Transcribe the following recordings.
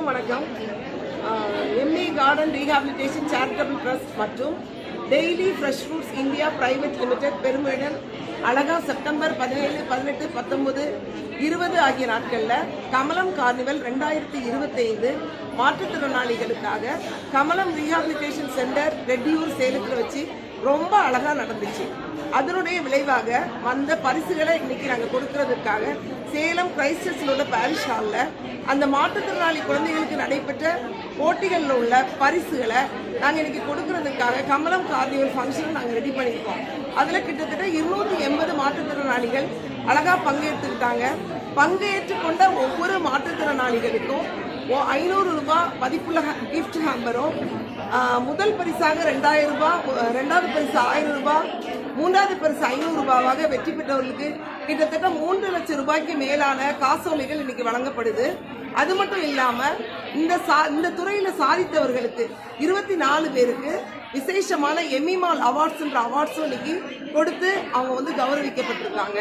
அனைவருக்கும் வணக்கம். ME garden rehabilitation charitable trust மற்றும் daily fresh fruits India private limited பெருமையுடன் அழகா செப்டம்பர் 17, 18, 19, 20 ஆகிய நாட்களில் கமலம் கார்னிவல் 2025 மாற்றுத்திறனாளிகளுக்காக கமலம் ரீஹாபிலிட்டேஷன் சென்டர் ரெட்டியூர் சேலத்தில் வச்சு ரொம்ப அழகா நடந்துச்சு. அதனுடைய விளைவாக வந்த பரிசுகளை இன்னைக்கு நாங்கள் கொடுக்கறதுக்காக சேலம் கிரைஸ்ட் சர்ச்சில் உள்ள பாரிஷ் ஹாலில் அந்த மாற்றுத்திறனாளி குழந்தைகளுக்கு நடைபெற்ற போட்டிகளில் உள்ள பரிசுகளை நாங்கள் இன்னைக்கு கொடுக்கறதுக்காக கமலம் கார்னிவல் ஃபங்க்ஷன் நாங்கள் ரெடி பண்ணியிருக்கோம். அதில் கிட்டத்தட்ட 280 மாற்றுத்திறனாளிகள் அழகாக பங்கேற்றுக்கிட்டாங்க. பங்கேற்று கொண்ட ஒவ்வொரு மாற்றுத்திறனாளிகளுக்கும் 500 ரூபாய் மதிப்புள்ள கிஃப்ட் ஹேம்பரும், முதல் பரிசாக 2000 ரூபாய், ரெண்டாவது பரிசு 1000 ரூபாய், மூன்றாவது பரிசு 500 ரூபாவாக வெற்றி பெற்றவர்களுக்கு கிட்டத்தட்ட 3 லட்சம் ரூபாய்க்கு மேலான காசோலைகள் இன்னைக்கு வழங்கப்படுது. அது மட்டும் இல்லாம இந்த துறையில சாதித்தவர்களுக்கு 24 பேருக்கு விசேஷமான எம்இமால் அவார்ட்ஸ் என்ற அவார்ட்ஸும் இன்னைக்கு கொடுத்து அவங்க கௌரவிக்கப்பட்டிருக்காங்க.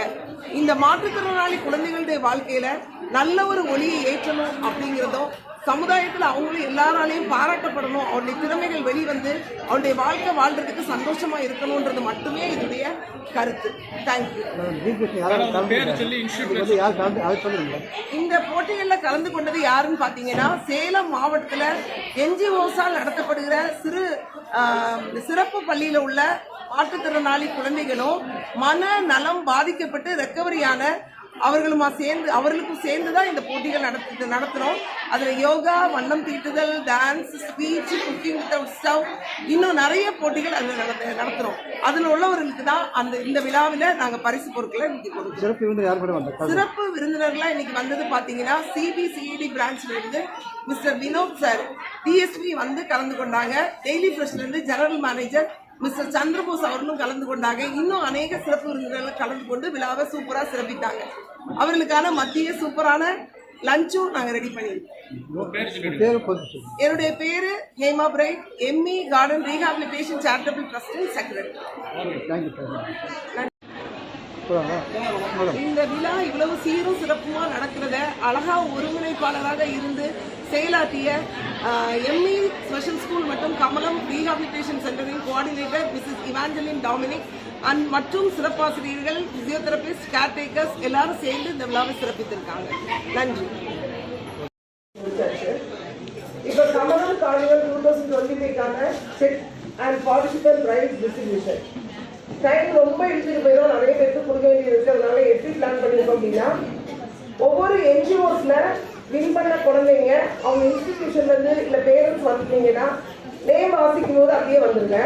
இந்த மாற்றுத்திறனாளி குழந்தைகளுடைய வாழ்க்கையில நல்ல ஒரு ஒளியை ஏற்றணும் அப்படிங்கிறதும், சமுதாயத்தில் அவங்களும் எல்லாராலையும் பாராட்டப்படணும், அவருடைய திறமைகள் வெளிவந்து அவருடைய வாழ்க்கை வாழ்றதுக்கு சந்தோஷமா இருக்கணும்ன்றது மட்டுமே என்னுடைய கருத்து. தேங்க்யூ. இந்த போட்டிகளில் கலந்து கொண்டது யாருன்னு பாத்தீங்கன்னா, சேலம் மாவட்டத்தில் என்ஜிஓஸால் நடத்தப்படுகிற சிறப்பு பள்ளியில உள்ள மாற்றுத்திறனாளி குழந்தைகளும் மன நலம் பாதிக்கப்பட்டு ரெக்கவரியான அவர்களுக்கும் சேர்ந்துதான் இந்த போட்டிகள் நடத்துறோம். அதுல யோகா, வண்ணம் தீட்டுதல், dance, speech, cooking without stove, இன்னும் நிறைய போட்டிகள் அதுல நடத்துறோம். அதுல உள்ளவர்களுக்கு தான் இந்த விழாவில நாங்க பரிசு பொருட்களை இன்னைக்கு கொடுக்கிறோம். சிறப்பு விருந்தினர்களா இன்னைக்கு வந்தது பாத்தீங்கன்னா, சிபிசிஇடி பிரான்ச்ல இருந்து மிஸ்டர் வினோத் சார், டிஎஸ்பி கலந்து கொண்டாங்க. டெய்லி ஃப்ரெஷ்ல இருந்து ஜெனரல் மேனேஜர் மிஸ்டர் சந்திரபோஸ் அவர்களும் கலந்து கொண்டாங்க. இன்னும் அநேக சிறப்பு விருந்தினர்கள் கலந்து கொண்டு விழாவை சூப்பரா சிறப்பித்தாங்க. அவர்களுக்கான மத்திய சூப்பரான லஞ்சும் நாங்க ரெடி பண்ணிருக்கோம். என்னுடைய பேரு Hema Bright, ME garden rehabilitation charitable trust secretary. இந்த விழா இவ்வளவு சீரும் சிறப்புமா நடக்கிறத அழகா ஒருங்கிணைப்பாளராக இருந்து செயலாற்றிய எம்இ ஸ்பெஷல் ஸ்கூல் மற்றும் கமலம் ரீஹாபிலிட்டேஷன் சென்டரின் கோஆர்டினேட்டர் மிஸ்ஸஸ் இவாஞ்சலின் டாமினிக் மற்றும் சிறப்பாசிரியர்கள், பிசியோதெரபிஸ்ட், கேர்டேக்கர்ஸ் எல்லாரும் சேர்ந்து இந்த விழாவை சிறப்பித்திருக்காங்க. நன்றி. இப்ப கமலம் கார்னிவல் 2025க்கான check and participant prize distribution time ரொம்ப எடுத்துட்டு போயிடும். நிறைய பேருக்கு கொடுக்க வேண்டியது இருக்கிறதுனால எப்படி பிளான் பண்ணிருக்கோம் அப்படின்னா, ஒவ்வொரு என்ஜிஓஸ்ல வின் பண்ண குழந்தைங்க அவங்க இன்ஸ்டிடியூஷன்ல இருந்து இல்ல பேரண்ட்ஸ் வந்துட்டீங்கன்னா நேம் வாசிக்கும் போது அப்படியே வந்துருங்க.